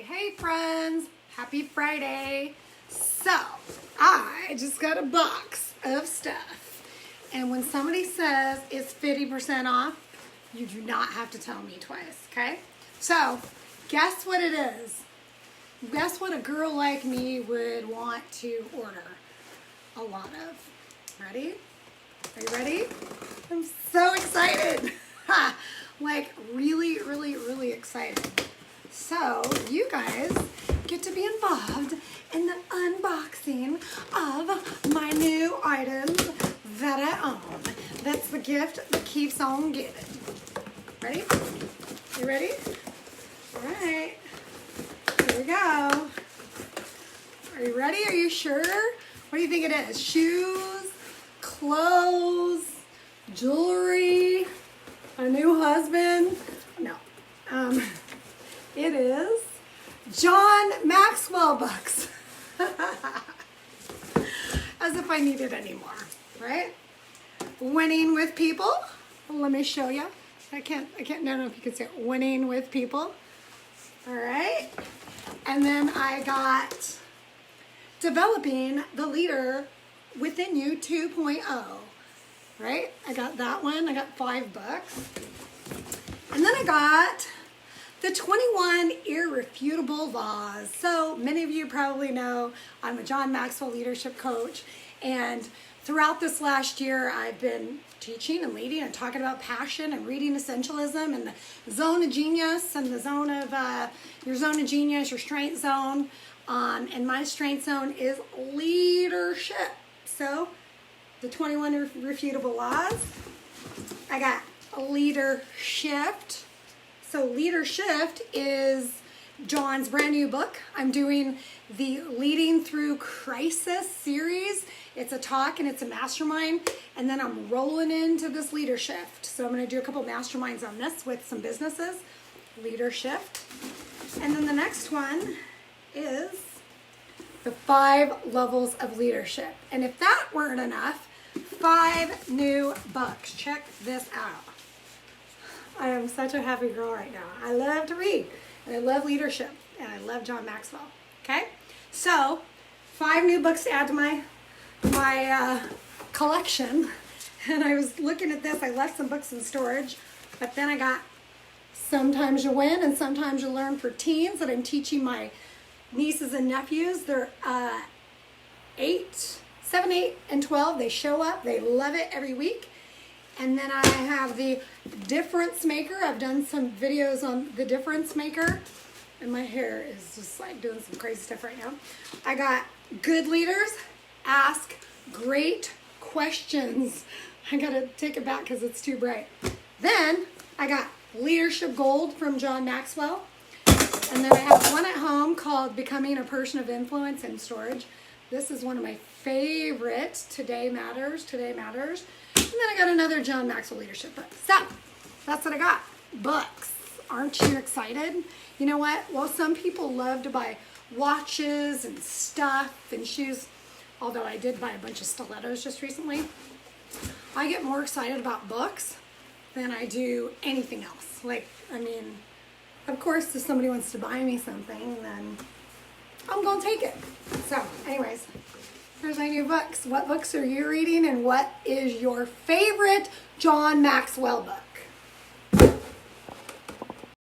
Hey friends, happy Friday. So, I just got a box of stuff. And when somebody says it's 50% off, you do not have to tell me twice, okay? So, guess what it is? Guess what a girl like me would want to order a lot of. Ready? Are you ready? I'm so excited. Like really excited. So you guys get to be involved in the unboxing of my new items that I own. That's the gift that keeps on giving. Ready? You ready? All right. Here we go. Are you ready? Are you sure? What do you think it is? Shoes, clothes, jewelry, a new husband? No. It is John Maxwell books. As if I needed any more, right? Winning with people. Let me show you. I don't know if you can say it. Winning with people. All right. And then I got Developing the Leader Within You 2.0. Right? I got that one. I got 5 books. And then I got the 21 Irrefutable Laws. So many of you probably know I'm a John Maxwell leadership coach. And throughout this last year, I've been teaching and leading and talking about passion and reading essentialism and the zone of genius and the zone of your zone of genius, your strength zone. And my strength zone is leadership. So the 21 Irrefutable Laws. I got Leadership. So Leadership is John's brand new book. I'm doing the Leading Through Crisis series. It's a talk and it's a mastermind. And then I'm rolling into this leadership. So I'm going to do a couple masterminds on this with some businesses. Leadership. And then the next one is the 5 levels of leadership. And if that weren't enough, 5 new books. Check this out. I am such a happy girl right now. I love to read, and I love leadership, and I love John Maxwell. Okay? So, 5 new books to add to my collection. And I was looking at this. I left some books in storage, but then I got Sometimes You Win and Sometimes You Learn for teens that I'm teaching my nieces and nephews. They're 7, 8, and 12. They show up. They love it every week. And then I have the Difference Maker. I've done some videos on the Difference Maker. And my hair is just like doing some crazy stuff right now. I got Good Leaders Ask Great Questions. I got to take it back because it's too bright. Then I got Leadership Gold from John Maxwell. And then I have one at home called Becoming a Person of Influence and Storage. This is one of my favorites. Today Matters. And then I got another John Maxwell leadership book. So, that's what I got. Books. Aren't you excited? You know what? Well, some people love to buy watches and stuff and shoes. Although I did buy a bunch of stilettos just recently. I get more excited about books than I do anything else. Of course, if somebody wants to buy me something, then I'm going to take it. So, anyways, here's my new books. What books are you reading, and what is your favorite John Maxwell book?